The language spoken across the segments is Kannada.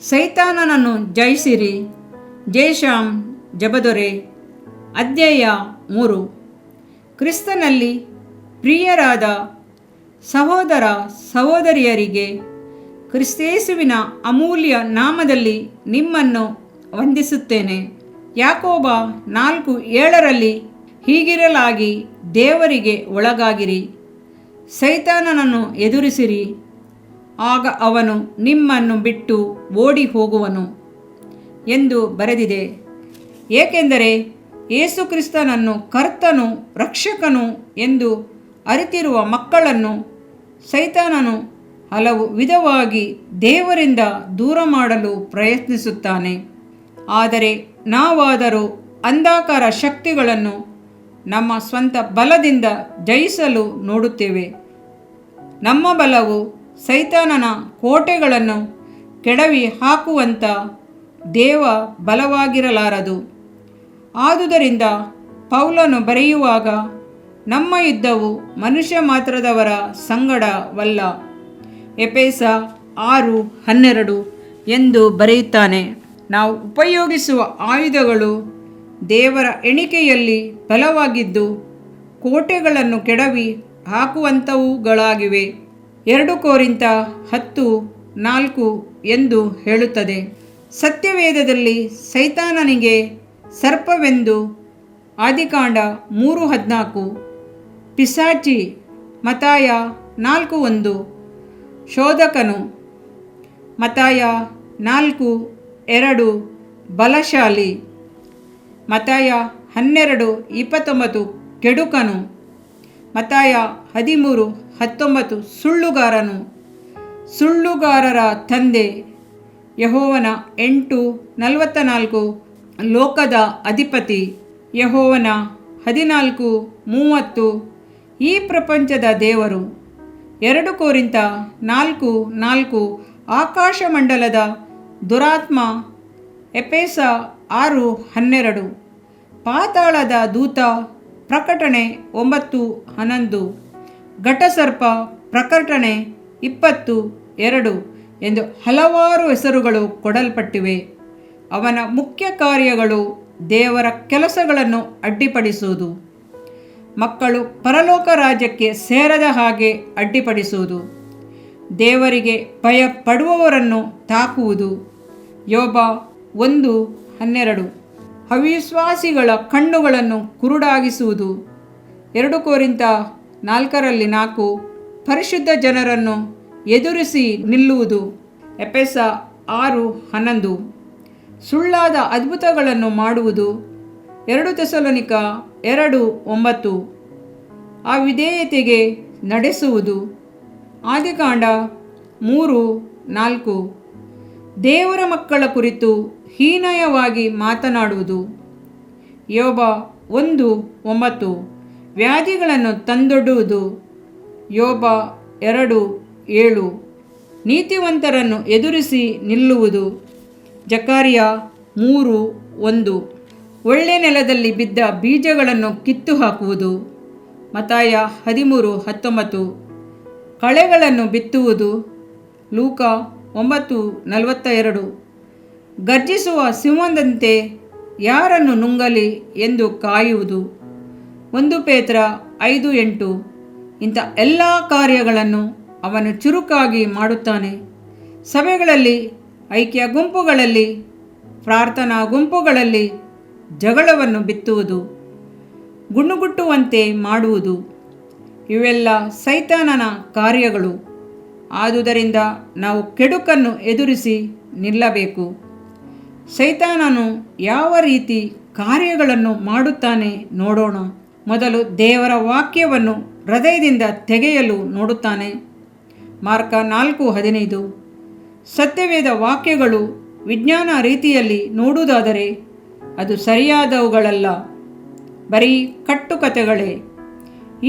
ಸೈತಾನನನ್ನು ಜಯಿಸಿರಿ. ಜೈಶಾಮ್ ಜಬದೊರೆ. ಅಧ್ಯಾಯ 3. ಕ್ರಿಸ್ತನಲ್ಲಿ ಪ್ರಿಯರಾದ ಸಹೋದರ ಸಹೋದರಿಯರಿಗೆ ಕ್ರಿಸ್ತೇಸುವಿನ ಅಮೂಲ್ಯ ನಾಮದಲ್ಲಿ ನಿಮ್ಮನ್ನು ವಂದಿಸುತ್ತೇನೆ. ಯಾಕೋಬ 4:7 ಹೀಗಿರಲಾಗಿ ದೇವರಿಗೆ ಒಳಗಾಗಿರಿ, ಸೈತಾನನನ್ನು ಎದುರಿಸಿರಿ, ಆಗ ಅವನು ನಿಮ್ಮನ್ನು ಬಿಟ್ಟು ಓಡಿ ಹೋಗುವನು ಎಂದು ಬರೆದಿದೆ. ಏಕೆಂದರೆ ಯೇಸು ಕ್ರಿಸ್ತನನ್ನು ಕರ್ತನು ರಕ್ಷಕನು ಎಂದು ಅರಿತಿರುವ ಮಕ್ಕಳನ್ನು ಸೈತಾನನು ಹಲವು ವಿಧವಾಗಿ ದೇವರಿಂದ ದೂರ ಮಾಡಲು ಪ್ರಯತ್ನಿಸುತ್ತಾನೆ. ಆದರೆ ನಾವಾದರೂ ಅಂಧಕಾರ ಶಕ್ತಿಗಳನ್ನು ನಮ್ಮ ಸ್ವಂತ ಬಲದಿಂದ ಜಯಿಸಲು ನೋಡುತ್ತೇವೆ. ನಮ್ಮ ಬಲವು ಸೈತಾನನ ಕೋಟೆಗಳನ್ನು ಕೆಡವಿ ಹಾಕುವಂಥ ದೇವ ಬಲವಾಗಿರಲಾರದು. ಆದುದರಿಂದ ಪೌಲನು ಬರೆಯುವಾಗ ನಮ್ಮ ಯುದ್ಧವು ಮನುಷ್ಯ ಮಾತ್ರದವರ ಸಂಗಡವಲ್ಲ, ಎಫೆಸ 6:12 ಎಂದು ಬರೆಯುತ್ತಾನೆ. ನಾವು ಉಪಯೋಗಿಸುವ ಆಯುಧಗಳು ದೇವರ ಎಣಿಕೆಯಲ್ಲಿ ಬಲವಾಗಿದ್ದು ಕೋಟೆಗಳನ್ನು ಕೆಡವಿ ಹಾಕುವಂಥವುಗಳಾಗಿವೆ. 2 ಕೊರಿಂಥ 10:4 ಎಂದು ಹೇಳುತ್ತದೆ. ಸತ್ಯವೇದದಲ್ಲಿ ಸೈತಾನನಿಗೆ ಸರ್ಪವೆಂದು ಆದಿಕಾಂಡ 3:14, ಪಿಶಾಚಿ ಮತ್ತಾಯ 4:1, ಶೋಧಕನು ಮತ್ತಾಯ 4:2, ಬಲಶಾಲಿ ಮತ್ತಾಯ 12:29, ಕೆಡುಕನು ಮತ್ತಾಯ 13:19, ಸುಳ್ಳುಗಾರನು, ಸುಳ್ಳುಗಾರರ ತಂದೆ ಯೆಹೋವನ 8:44, ಲೋಕದ ಅಧಿಪತಿ ಯೆಹೋವನ 14:30, ಈ ಪ್ರಪಂಚದ ದೇವರು 2 ಕೊರಿಂಥ 4:4, ಆಕಾಶಮಂಡಲದ ದುರಾತ್ಮ ಎಫೆಸ 6:12, ಪಾತಾಳದ ದೂತ ಪ್ರಕಟಣೆ 9:11, ಘಟಸರ್ಪ ಪ್ರಕಟಣೆ 20:2 ಎಂದು ಹಲವಾರು ಹೆಸರುಗಳು ಕೊಡಲ್ಪಟ್ಟಿವೆ. ಅವನ ಮುಖ್ಯ ಕಾರ್ಯಗಳು ದೇವರ ಕೆಲಸಗಳನ್ನು ಅಡ್ಡಿಪಡಿಸುವುದು, ಮಕ್ಕಳು ಪರಲೋಕ ರಾಜ್ಯಕ್ಕೆ ಸೇರದ ಹಾಗೆ ಅಡ್ಡಿಪಡಿಸುವುದು, ದೇವರಿಗೆ ಭಯಪಡುವವರನ್ನು ತಾಕುವುದು, ಯೋಬ 1:12, ಅವಿಶ್ವಾಸಿಗಳ ಕಣ್ಣುಗಳನ್ನು ಕುರುಡಾಗಿಸುವುದು, 2 ಕೊರಿಂಥ 4:4, ಪರಿಶುದ್ಧ ಜನರನ್ನು ಎದುರಿಸಿ ನಿಲ್ಲುವುದು, ಎಫೆಸ 6:11, ಸುಳ್ಳಾದ ಅದ್ಭುತಗಳನ್ನು ಮಾಡುವುದು, 2 ಥೆಸಲೋನಿಕ 2:9, ಅವಿಧೇಯತೆಗೆ ನಡೆಸುವುದು, ಆದಿಕಾಂಡ 3:4, ದೇವರ ಮಕ್ಕಳ ಕುರಿತು ಹೀನಯವಾಗಿ ಮಾತನಾಡುವುದು, ಯೋಬ 1:9, ವ್ಯಾಧಿಗಳನ್ನು ತಂದೊಡ್ಡುವುದು, ಯೋಬ 2:7, ನೀತಿವಂತರನ್ನು ಎದುರಿಸಿ ನಿಲ್ಲುವುದು, ಜಕರ್ಯ 3:1, ಒಳ್ಳೆ ನೆಲದಲ್ಲಿ ಬಿದ್ದ ಬೀಜಗಳನ್ನು ಕಿತ್ತು ಹಾಕುವುದು, ಮತ್ತಾಯ 13:19, ಕಳೆಗಳನ್ನು ಬಿತ್ತುವುದು, ಲೂಕ 9:42, ಗರ್ಜಿಸುವ ಸಿಂಹದಂತೆ ಯಾರನ್ನು ನುಂಗಲಿ ಎಂದು ಕಾಯುವುದು, 1 ಪೇತ್ರ 5:8. ಇಂಥ ಎಲ್ಲ ಕಾರ್ಯಗಳನ್ನು ಅವನು ಚುರುಕಾಗಿ ಮಾಡುತ್ತಾನೆ. ಸಭೆಗಳಲ್ಲಿ, ಐಕ್ಯ ಗುಂಪುಗಳಲ್ಲಿ, ಪ್ರಾರ್ಥನಾ ಗುಂಪುಗಳಲ್ಲಿ ಜಗಳವನ್ನು ಬಿತ್ತುವುದು, ಗುಣುಗುಟ್ಟುವಂತೆ ಮಾಡುವುದು, ಇವೆಲ್ಲ ಸೈತಾನನ ಕಾರ್ಯಗಳು. ಆದುದರಿಂದ ನಾವು ಕೆಡುಕನ್ನು ಎದುರಿಸಿ ನಿಲ್ಲಬೇಕು. ಸೈತಾನನು ಯಾವ ರೀತಿ ಕಾರ್ಯಗಳನ್ನು ಮಾಡುತ್ತಾನೆ ನೋಡೋಣ. ಮೊದಲು ದೇವರ ವಾಕ್ಯವನ್ನು ಹೃದಯದಿಂದ ತೆಗೆಯಲು ನೋಡುತ್ತಾನೆ. ಮಾರ್ಕ 4:15, ಸತ್ಯವೇದ ವಾಕ್ಯಗಳು ವಿಜ್ಞಾನ ರೀತಿಯಲ್ಲಿ ನೋಡುವುದಾದರೆ ಅದು ಸರಿಯಾದವುಗಳಲ್ಲ, ಬರೀ ಕಟ್ಟುಕತೆಗಳೇ.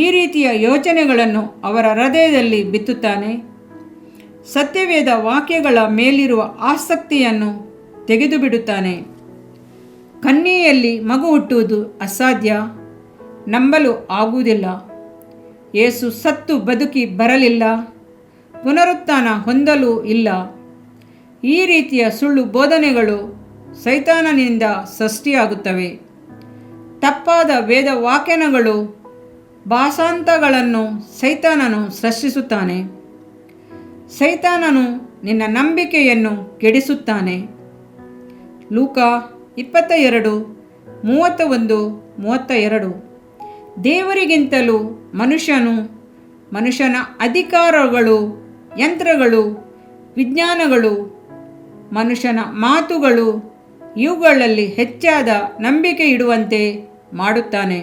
ಈ ರೀತಿಯ ಯೋಚನೆಗಳನ್ನು ಅವರ ಹೃದಯದಲ್ಲಿ ಬಿತ್ತುತ್ತಾನೆ. ಸತ್ಯವೇದ ವಾಕ್ಯಗಳ ಮೇಲಿರುವ ಆಸಕ್ತಿಯನ್ನು ತೆಗೆದುಬಿಡುತ್ತಾನೆ. ಕನ್ಯೆಯಲ್ಲಿ ಮಗು ಹುಟ್ಟುವುದು ಅಸಾಧ್ಯ, ನಂಬಲು ಆಗುವುದಿಲ್ಲ. ಯೇಸು ಸತ್ತು ಬದುಕಿ ಬರಲಿಲ್ಲ, ಪುನರುತ್ಥಾನ ಹೊಂದಲೂ ಇಲ್ಲ. ಈ ರೀತಿಯ ಸುಳ್ಳು ಬೋಧನೆಗಳು ಸೈತಾನನಿಂದ ಸೃಷ್ಟಿಯಾಗುತ್ತವೆ. ತಪ್ಪಾದ ವೇದವಾಕ್ಯಗಳು, ಭಾಷಾಂತಗಳನ್ನು ಸೈತಾನನು ಸೃಷ್ಟಿಸುತ್ತಾನೆ. ಸೈತಾನನು ನಿನ್ನ ನಂಬಿಕೆಯನ್ನು ಕೆಡಿಸುತ್ತಾನೆ. ಲೂಕ 22:31-32. ದೇವರಿಗಿಂತಲೂ ಮನುಷ್ಯನ ಅಧಿಕಾರಗಳು, ಯಂತ್ರಗಳು, ವಿಜ್ಞಾನಗಳು, ಮನುಷ್ಯನ ಮಾತುಗಳು ಇವುಗಳಲ್ಲಿ ಹೆಚ್ಚಾದ ನಂಬಿಕೆ ಇಡುವಂತೆ ಮಾಡುತ್ತಾನೆ.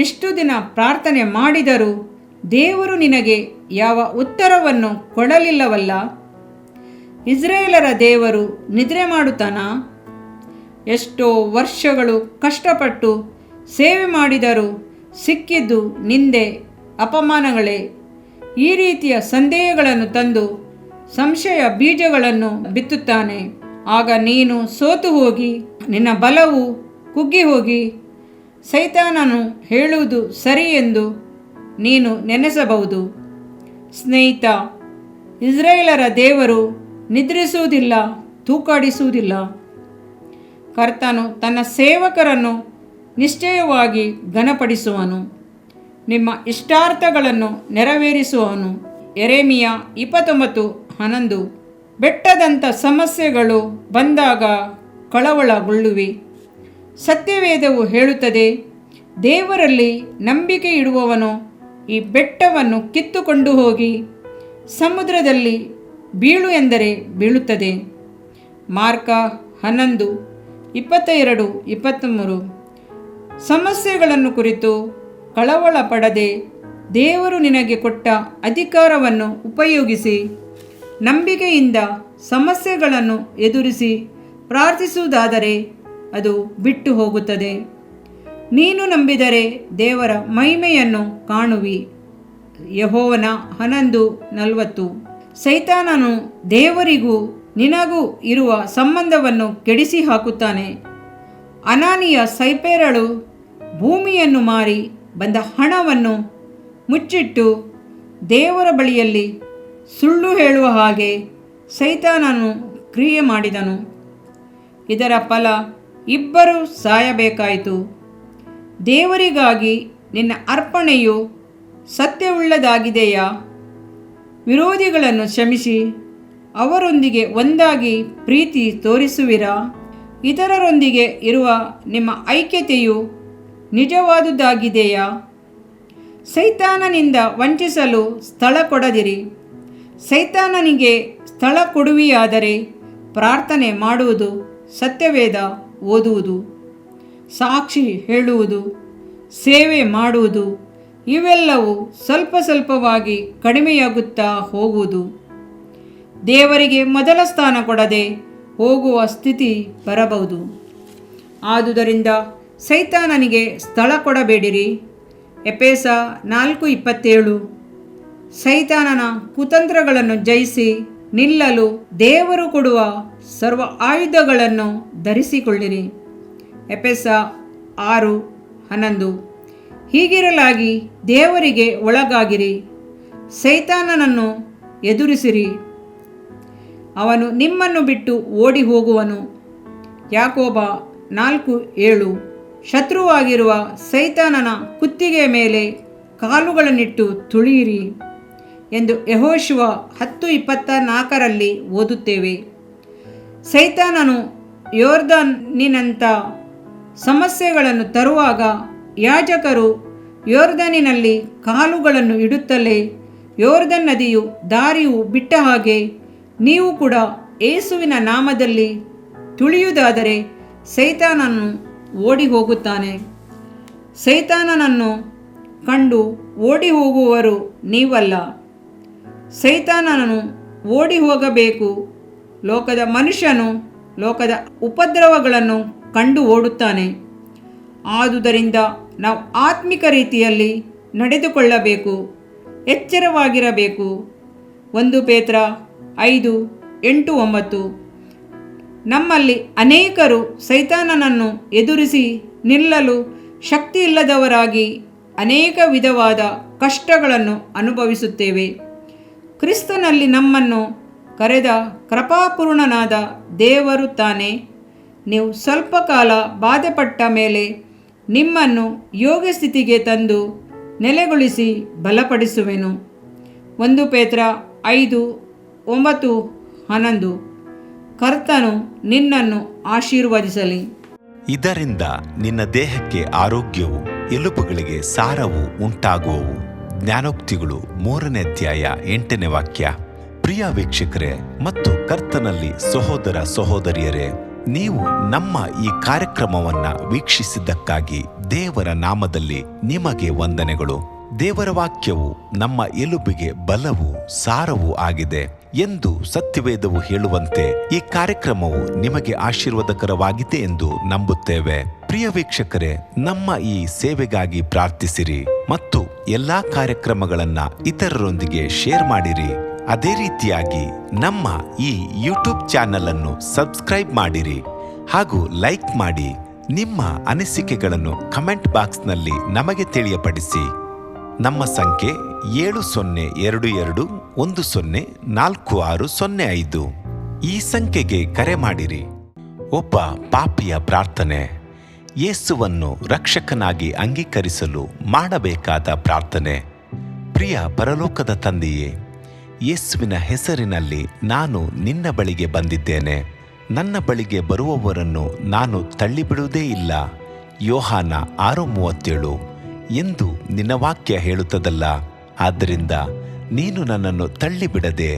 ಎಷ್ಟು ದಿನ ಪ್ರಾರ್ಥನೆ ಮಾಡಿದರೂ ದೇವರು ನಿನಗೆ ಯಾವ ಉತ್ತರವನ್ನು ಕೊಡಲಿಲ್ಲವಲ್ಲ. ಇಸ್ರೇಲರ ದೇವರು ನಿದ್ರೆ ಮಾಡುತ್ತಾನಾ? ಎಷ್ಟೋ ವರ್ಷಗಳು ಕಷ್ಟಪಟ್ಟು ಸೇವೆ ಮಾಡಿದರೂ ಸಿಕ್ಕಿದ್ದು ನಿಂದೆ, ಅಪಮಾನಗಳೇ. ಈ ರೀತಿಯ ಸಂದೇಹಗಳನ್ನು ತಂದು ಸಂಶಯ ಬೀಜಗಳನ್ನು ಬಿತ್ತುತ್ತಾನೆ. ಆಗ ನೀನು ಸೋತು ಹೋಗಿ ನಿನ್ನ ಬಲವು ಕುಗ್ಗಿ ಹೋಗಿ ಸೈತಾನನು ಹೇಳುವುದು ಸರಿ ಎಂದು ನೀನು ನೆನೆಸಬಹುದು. ಸ್ನೇಹಿತ, ಇಸ್ರೇಲರ ದೇವರು ನಿದ್ರಿಸುವುದಿಲ್ಲ, ತೂಕಾಡಿಸುವುದಿಲ್ಲ. ಕರ್ತನು ತನ್ನ ಸೇವಕರನ್ನು ನಿಶ್ಚಯವಾಗಿ ಘನಪಡಿಸುವನು, ನಿಮ್ಮ ಇಷ್ಟಾರ್ಥಗಳನ್ನು ನೆರವೇರಿಸುವನು. ಯೆರೆಮೀಯ 29:11. ಬೆಟ್ಟದಂಥ ಸಮಸ್ಯೆಗಳು ಬಂದಾಗ ಕಳವಳಗೊಳ್ಳುವಿ. ಸತ್ಯವೇದವು ಹೇಳುತ್ತದೆ, ದೇವರಲ್ಲಿ ನಂಬಿಕೆ ಇಡುವವನು ಈ ಬೆಟ್ಟವನ್ನು ಕಿತ್ತುಕೊಂಡು ಹೋಗಿ ಸಮುದ್ರದಲ್ಲಿ ಬೀಳು ಎಂದರೆ ಬೀಳುತ್ತದೆ. ಮಾರ್ಕ 11:22-23. ಸಮಸ್ಯೆಗಳನ್ನು ಕುರಿತು ಕಳವಳ ಪಡದೆ ದೇವರು ನಿನಗೆ ಕೊಟ್ಟ ಅಧಿಕಾರವನ್ನು ಉಪಯೋಗಿಸಿ ನಂಬಿಕೆಯಿಂದ ಸಮಸ್ಯೆಗಳನ್ನು ಎದುರಿಸಿ ಪ್ರಾರ್ಥಿಸುವುದಾದರೆ ಅದು ಬಿಟ್ಟು ಹೋಗುತ್ತದೆ. ನೀನು ನಂಬಿದರೆ ದೇವರ ಮಹಿಮೆಯನ್ನು ಕಾಣುವಿ. ಯೆಹೋವನ 11:40. ಸೈತಾನನು ದೇವರಿಗೂ ನಿನಗೂ ಇರುವ ಸಂಬಂಧವನ್ನು ಕೆಡಿಸಿ ಹಾಕುತ್ತಾನೆ. ಅನಾನಿಯ ಸೈಪೇರಳು ಭೂಮಿಯನ್ನು ಮಾರಿ ಬಂದ ಹಣವನ್ನು ಮುಚ್ಚಿಟ್ಟು ದೇವರ ಬಳಿಯಲ್ಲಿ ಸುಳ್ಳು ಹೇಳುವ ಹಾಗೆ ಸೈತಾನನು ಕ್ರಿಯೆ ಮಾಡಿದನು. ಇದರ ಫಲ ಇಬ್ಬರೂ ಸಾಯಬೇಕಾಯಿತು. ದೇವರಿಗಾಗಿ ನಿನ್ನ ಅರ್ಪಣೆಯು ಸತ್ಯವುಳ್ಳದಾಗಿದೆಯಾ? ವಿರೋಧಿಗಳನ್ನು ಕ್ಷಮಿಸಿ ಅವರೊಂದಿಗೆ ಒಂದಾಗಿ ಪ್ರೀತಿ ತೋರಿಸುವಿರಾ? ಇತರರೊಂದಿಗೆ ಇರುವ ನಿಮ್ಮ ಐಕ್ಯತೆಯು ನಿಜವಾದುದಾಗಿದೆಯಾ? ಸೈತಾನನಿಂದ ವಂಚಿಸಲು ಸ್ಥಳ ಕೊಡದಿರಿ. ಸೈತಾನನಿಗೆ ಸ್ಥಳ ಕೊಡುವಿಯಾದರೆ ಪ್ರಾರ್ಥನೆ ಮಾಡುವುದು, ಸತ್ಯವೇದ ಓದುವುದು, ಸಾಕ್ಷಿ ಹೇಳುವುದು, ಸೇವೆ ಮಾಡುವುದು ಇವೆಲ್ಲವೂ ಸ್ವಲ್ಪ ಸ್ವಲ್ಪವಾಗಿ ಕಡಿಮೆಯಾಗುತ್ತಾ ಹೋಗುವುದು. ದೇವರಿಗೆ ಮೊದಲ ಸ್ಥಾನ ಕೊಡದೆ ಹೋಗುವ ಸ್ಥಿತಿ ಬರಬಹುದು. ಆದುದರಿಂದ ಸೈತಾನನಿಗೆ ಸ್ಥಳ ಕೊಡಬೇಡಿರಿ. ಎಫೆಸ 4:27. ಸೈತಾನನ ಕುತಂತ್ರಗಳನ್ನು ಜಯಿಸಿ ನಿಲ್ಲಲು ದೇವರು ಕೊಡುವ ಸರ್ವ ಆಯುಧಗಳನ್ನು ಧರಿಸಿಕೊಳ್ಳಿರಿ. ಎಫೆಸ 6:11. ಹೀಗಿರಲಾಗಿ ದೇವರಿಗೆ ಒಳಗಾಗಿರಿ, ಸೈತಾನನನ್ನು ಎದುರಿಸಿರಿ, ಅವನು ನಿಮ್ಮನ್ನು ಬಿಟ್ಟು ಓಡಿ ಹೋಗುವನು. ಯಾಕೋಬ 4:7. ಶತ್ರುವಾಗಿರುವ ಸೈತಾನನ ಕುತ್ತಿಗೆಯ ಮೇಲೆ ಕಾಲುಗಳನ್ನಿಟ್ಟು ತುಳಿಯಿರಿ ಎಂದು ಯೆಹೋಶುವ 10:24 ಓದುತ್ತೇವೆ. ಸೈತಾನನು ಯೋರ್ದಾನಿನಂಥ ಸಮಸ್ಯೆಗಳನ್ನು ತರುವಾಗ ಯಾಜಕರು ಯೋರ್ದಾನಿನಲ್ಲಿ ಕಾಲುಗಳನ್ನು ಇಡುತ್ತಲೇ ಯೋರ್ದನ್ ನದಿಯು ದಾರಿಯು ಬಿಟ್ಟ ಹಾಗೆ ನೀವು ಕೂಡ ಯೇಸುವಿನ ನಾಮದಲ್ಲಿ ತುಳಿಯುವುದಾದರೆ ಸೈತಾನನು ಓಡಿ ಹೋಗುತ್ತಾನೆ. ಸೈತಾನನನ್ನು ಕಂಡು ಓಡಿ ಹೋಗುವವರು ನೀವಲ್ಲ, ಸೈತಾನನು ಓಡಿ ಹೋಗಬೇಕು. ಲೋಕದ ಮನುಷ್ಯನು ಲೋಕದ ಉಪದ್ರವಗಳನ್ನು ಕಂಡು ಓಡುತ್ತಾನೆ. ಆದುದರಿಂದ ನಾವು ಆತ್ಮಿಕ ರೀತಿಯಲ್ಲಿ ನಡೆದುಕೊಳ್ಳಬೇಕು, ಎಚ್ಚರವಾಗಿರಬೇಕು. 1 ಪೇತ್ರ 5:8-9. ನಮ್ಮಲ್ಲಿ ಅನೇಕರು ಸೈತಾನನನ್ನು ಎದುರಿಸಿ ನಿಲ್ಲಲು ಶಕ್ತಿಯಿಲ್ಲದವರಾಗಿ ಅನೇಕ ವಿಧವಾದ ಕಷ್ಟಗಳನ್ನು ಅನುಭವಿಸುತ್ತೇವೆ. ಕ್ರಿಸ್ತನಲ್ಲಿ ನಮ್ಮನ್ನು ಕರೆದ ಕೃಪಾಪೂರ್ಣನಾದ ದೇವರು ತಾನೇ. ನೀವು ಸ್ವಲ್ಪ ಕಾಲ ಬಾಧೆಪಟ್ಟ ಮೇಲೆ ನಿಮ್ಮನ್ನು ಯೋಗ್ಯ ಸ್ಥಿತಿಗೆ ತಂದು ನೆಲೆಗೊಳಿಸಿ ಬಲಪಡಿಸುವೆನು. 1 ಪೇತ್ರ 5:9-11. ಕರ್ತನು ನಿನ್ನನ್ನು ಆಶೀರ್ವದಿಸಲಿ. ಇದರಿಂದ ನಿನ್ನ ದೇಹಕ್ಕೆ ಆರೋಗ್ಯವು, ಎಲುಬುಗಳಿಗೆ ಸಾರವು ಉಂಟಾಗುವವು. ಜ್ಞಾನೋಕ್ತಿಗಳು 3ನೇ ಅಧ್ಯಾಯ 8ನೇ ವಾಕ್ಯ. ಪ್ರಿಯ ವೀಕ್ಷಕರೇ ಮತ್ತು ಕರ್ತನಲ್ಲಿ ಸಹೋದರ ಸಹೋದರಿಯರೇ, ನೀವು ನಮ್ಮ ಈ ಕಾರ್ಯಕ್ರಮವನ್ನ ವೀಕ್ಷಿಸಿದ್ದಕ್ಕಾಗಿ ದೇವರ ನಾಮದಲ್ಲಿ ನಿಮಗೆ ವಂದನೆಗಳು. ದೇವರ ವಾಕ್ಯವು ನಮ್ಮ ಎಲುಬಿಗೆ ಬಲವೂ ಸಾರವೂ ಆಗಿದೆ ಎಂದು ಸತ್ಯವೇದವು ಹೇಳುವಂತೆ ಈ ಕಾರ್ಯಕ್ರಮವು ನಿಮಗೆ ಆಶೀರ್ವಾದಕರವಾಗಿದೆ ಎಂದು ನಂಬುತ್ತೇವೆ. ಪ್ರಿಯ ವೀಕ್ಷಕರೇ, ನಮ್ಮ ಈ ಸೇವೆಗಾಗಿ ಪ್ರಾರ್ಥಿಸಿರಿ ಮತ್ತು ಎಲ್ಲಾ ಕಾರ್ಯಕ್ರಮಗಳನ್ನ ಇತರರೊಂದಿಗೆ ಶೇರ್ ಮಾಡಿರಿ. ಅದೇ ರೀತಿಯಾಗಿ ನಮ್ಮ ಈ ಯೂಟ್ಯೂಬ್ ಚಾನೆಲ್ ಅನ್ನು ಸಬ್ಸ್ಕ್ರೈಬ್ ಮಾಡಿರಿ ಹಾಗೂ ಲೈಕ್ ಮಾಡಿ. ನಿಮ್ಮ ಅನಿಸಿಕೆಗಳನ್ನು ಕಮೆಂಟ್ ಬಾಕ್ಸ್ನಲ್ಲಿ ನಮಗೆ ತಿಳಿಯಪಡಿಸಿ. ನಮ್ಮ ಸಂಖ್ಯೆ 7022104605. ಈ ಸಂಖ್ಯೆಗೆ ಕರೆ ಮಾಡಿರಿ. ಒಬ್ಬ ಪಾಪಿಯ ಪ್ರಾರ್ಥನೆ. ಯೇಸುವನ್ನು ರಕ್ಷಕನಾಗಿ ಅಂಗೀಕರಿಸಲು ಮಾಡಬೇಕಾದ ಪ್ರಾರ್ಥನೆ. ಪ್ರಿಯ ಪರಲೋಕದ ತಂದೆಯೇ, ಯೇಸುವಿನ ಹೆಸರಿನಲ್ಲಿ ನಾನು ನಿನ್ನ ಬಳಿಗೆ ಬಂದಿದ್ದೇನೆ. ನನ್ನ ಬಳಿಗೆ ಬರುವವರನ್ನು ನಾನು ತಳ್ಳಿಬಿಡುವುದೇ ಇಲ್ಲ. ಯೋಹಾನ 6:37 ಎಂದು ನಿನ್ನ ವಾಕ್ಯ ಹೇಳುತ್ತದಲ್ಲ. ಆದ್ದರಿಂದ ನೀನು ನನ್ನನ್ನು ತಳ್ಳಿಬಿಡದೆ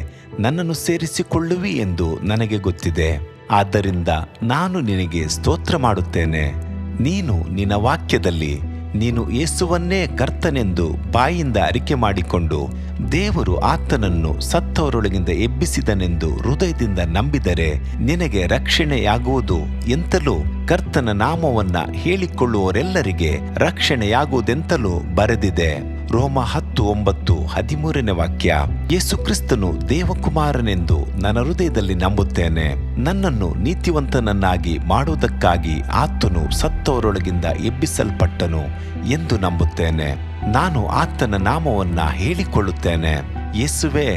ನನ್ನನ್ನು ಸೇರಿಸಿಕೊಳ್ಳುವಿ ಎಂದು ನನಗೆ ಗೊತ್ತಿದೆ. ಆದ್ದರಿಂದ ನಾನು ನಿನಗೆ ಸ್ತೋತ್ರ ಮಾಡುತ್ತೇನೆ. ನೀನು ನಿನ್ನ ವಾಕ್ಯದಲ್ಲಿ ನೀನು ಯೇಸುವನ್ನೇ ಕರ್ತನೆಂದು ಬಾಯಿಂದ ಅರಿಕೆ ಮಾಡಿಕೊಂಡು ದೇವರು ಆತನನ್ನು ಸತ್ತವರೊಳಗಿಂದ ಎಬ್ಬಿಸಿದನೆಂದು ಹೃದಯದಿಂದ ನಂಬಿದರೆ ನಿನಗೆ ರಕ್ಷಣೆಯಾಗುವುದು ಎಂತಲೂ ಕರ್ತನ ನಾಮವನ್ನ ಹೇಳಿಕೊಳ್ಳುವವರೆಲ್ಲರಿಗೆ ರಕ್ಷಣೆಯಾಗುವುದೆಂತಲೂ ಬರೆದಿದೆ. ರೋಮ 10:9-13ನೇ ವಾಕ್ಯ. ಯೇಸು ಕ್ರಿಸ್ತನು ದೇವಕುಮಾರನೆಂದು ನನ್ನ ಹೃದಯದಲ್ಲಿ ನಂಬುತ್ತೇನೆ. ನನ್ನನ್ನು ನೀತಿವಂತನನ್ನಾಗಿ ಮಾಡುವುದಕ್ಕಾಗಿ ಆತನು ಸತ್ತವರೊಳಗಿಂದ ಎಬ್ಬಿಸಲ್ಪಟ್ಟನು ಎಂದು ನಂಬುತ್ತೇನೆ. ನಾನು ಆತನ ನಾಮವನ್ನ ಹೇಳಿಕೊಳ್ಳುತ್ತೇನೆ. ಯೇಸುವೇ,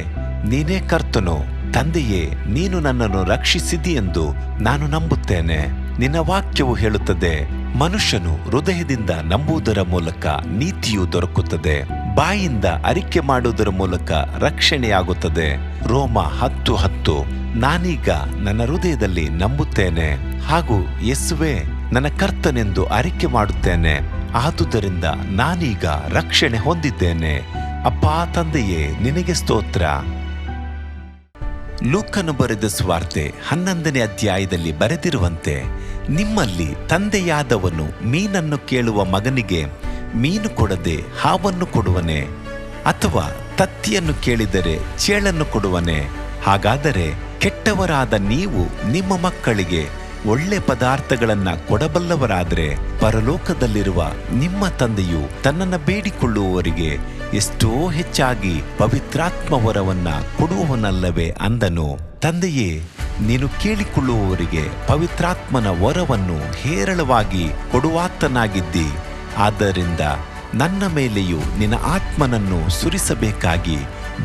ನೀನೇ ಕರ್ತನು. ತಂದೆಯೇ, ನೀನು ನನ್ನನ್ನು ರಕ್ಷಿಸಿದಿ ಎಂದು ನಾನು ನಂಬುತ್ತೇನೆ. ನಿನ್ನ ವಾಕ್ಯವು ಹೇಳುತ್ತದೆ, ಮನುಷ್ಯನು ಹೃದಯದಿಂದ ನಂಬುವುದರ ಮೂಲಕ ನೀತಿಯು ದೊರಕುತ್ತದೆ, ಬಾಯಿಂದ ಅರಿಕೆ ಮಾಡುವುದರ ಮೂಲಕ ರಕ್ಷಣೆಯಾಗುತ್ತದೆ. ರೋಮ 10:10. ನಾನೀಗ ನನ್ನ ಹೃದಯದಲ್ಲಿ ನಂಬುತ್ತೇನೆ ಹಾಗೂ ಯೇಸುವೇ ನನ್ನ ಕರ್ತನೆಂದು ಅರಿಕೆ ಮಾಡುತ್ತೇನೆ. ಆದುದರಿಂದ ನಾನೀಗ ರಕ್ಷಣೆ ಹೊಂದಿದ್ದೇನೆ. ಅಪ್ಪಾ ತಂದೆಯೇ, ನಿನಗೆ ಸ್ತೋತ್ರ. ಲೂಕನು ಬರೆದ ಸುವಾರ್ತೆ 11ನೇ ಅಧ್ಯಾಯದಲ್ಲಿ ಬರೆದಿರುವಂತೆ, ನಿಮ್ಮಲ್ಲಿ ತಂದೆಯಾದವನು ಮೀನನ್ನು ಕೇಳುವ ಮಗನಿಗೆ ಮೀನು ಕೊಡದೆ ಹಾವನ್ನು ಕೊಡುವನೆ? ಅಥವಾ ತತ್ತಿಯನ್ನು ಕೇಳಿದರೆ ಚೇಳನ್ನು ಕೊಡುವನೆ? ಹಾಗಾದರೆ ಕೆಟ್ಟವರಾದ ನೀವು ನಿಮ್ಮ ಮಕ್ಕಳಿಗೆ ಒಳ್ಳೆ ಪದಾರ್ಥಗಳನ್ನ ಕೊಡಬಲ್ಲವರಾದರೆ ಪರಲೋಕದಲ್ಲಿರುವ ನಿಮ್ಮ ತಂದೆಯು ತನ್ನನ್ನು ಬೇಡಿಕೊಳ್ಳುವವರಿಗೆ ಎಷ್ಟೋ ಹೆಚ್ಚಾಗಿ ಪವಿತ್ರಾತ್ಮ ವರವನ್ನ ಕೊಡುವವನಲ್ಲವೇ ಅಂದನು. ತಂದೆಯೇ, ನೀನು ಕೇಳಿಕೊಳ್ಳುವವರಿಗೆ ಪವಿತ್ರಾತ್ಮನ ವರವನ್ನು ಹೇರಳವಾಗಿ ಕೊಡುವಾತನಾಗಿದ್ದಿ. ಆದ್ದರಿಂದ ನನ್ನ ಮೇಲೆಯೂ ನಿನ್ನ ಆತ್ಮನನ್ನು ಸುರಿಸಬೇಕಾಗಿ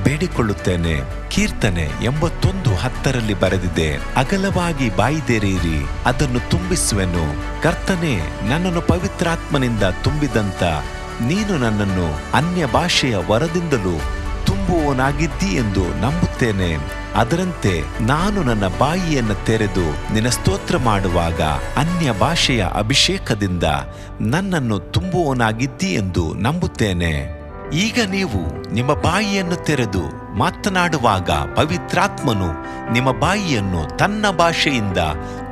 ಬೇಡಿಕೊಳ್ಳುತ್ತೇನೆ. ಕೀರ್ತನೆ 81:10 ಬರೆದಿದೆ, ಅಗಲವಾಗಿ ಬಾಯಿದೆರೆಯಿರಿ, ಅದನ್ನು ತುಂಬಿಸುವೆನು. ಕರ್ತನೇ, ನನ್ನನ್ನು ಪವಿತ್ರಾತ್ಮನಿಂದ ತುಂಬಿದಂತ ನೀನು ನನ್ನನ್ನು ಅನ್ಯ ಭಾಷೆಯ ವರದಿಂದಲೂ ತುಂಬುವವನಾಗಿದ್ದಿ ಎಂದು ನಂಬುತ್ತೇನೆ. ಅದರಂತೆ ನಾನು ನನ್ನ ಬಾಯಿಯನ್ನು ತೆರೆದು ನಿನ್ನ ಸ್ತೋತ್ರ ಮಾಡುವಾಗ ಅನ್ಯ ಭಾಷೆಯ ಅಭಿಷೇಕದಿಂದ ನನ್ನನ್ನು ತುಂಬುವವನಾಗಿದ್ದಿ ಎಂದು ನಂಬುತ್ತೇನೆ. ಈಗ ನೀವು ನಿಮ್ಮ ಬಾಯಿಯನ್ನು ತೆರೆದು ಮಾತನಾಡುವಾಗ ಪವಿತ್ರಾತ್ಮನು ನಿಮ್ಮ ಬಾಯಿಯನ್ನು ತನ್ನ ಭಾಷೆಯಿಂದ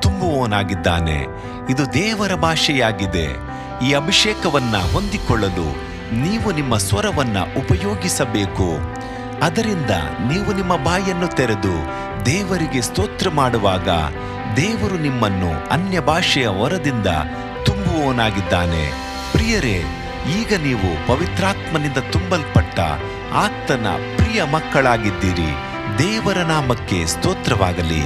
ತುಂಬುವವನಾಗಿದ್ದಾನೆ. ಇದು ದೇವರ ಭಾಷೆಯಾಗಿದೆ. ಈ ಅಭಿಷೇಕವನ್ನ ಹೊಂದಿಕೊಳ್ಳಲು ನೀವು ನಿಮ್ಮ ಸ್ವರವನ್ನ ಉಪಯೋಗಿಸಬೇಕು. ಅದರಿಂದ ನೀವು ನಿಮ್ಮ ಬಾಯನ್ನು ತೆರೆದು ದೇವರಿಗೆ ಸ್ತೋತ್ರ ಮಾಡುವಾಗ ದೇವರು ನಿಮ್ಮನ್ನು ಅನ್ಯ ಭಾಷೆಯ ವರದಿಂದ ತುಂಬುವವನಾಗಿದ್ದಾನೆ. ಪ್ರಿಯರೇ, ಈಗ ನೀವು ಪವಿತ್ರಾತ್ಮನಿಂದ ತುಂಬಲ್ಪಟ್ಟ ಆತನ ಪ್ರಿಯ ಮಕ್ಕಳಾಗಿದ್ದೀರಿ. ದೇವರ ನಾಮಕ್ಕೆ ಸ್ತೋತ್ರವಾಗಲಿ.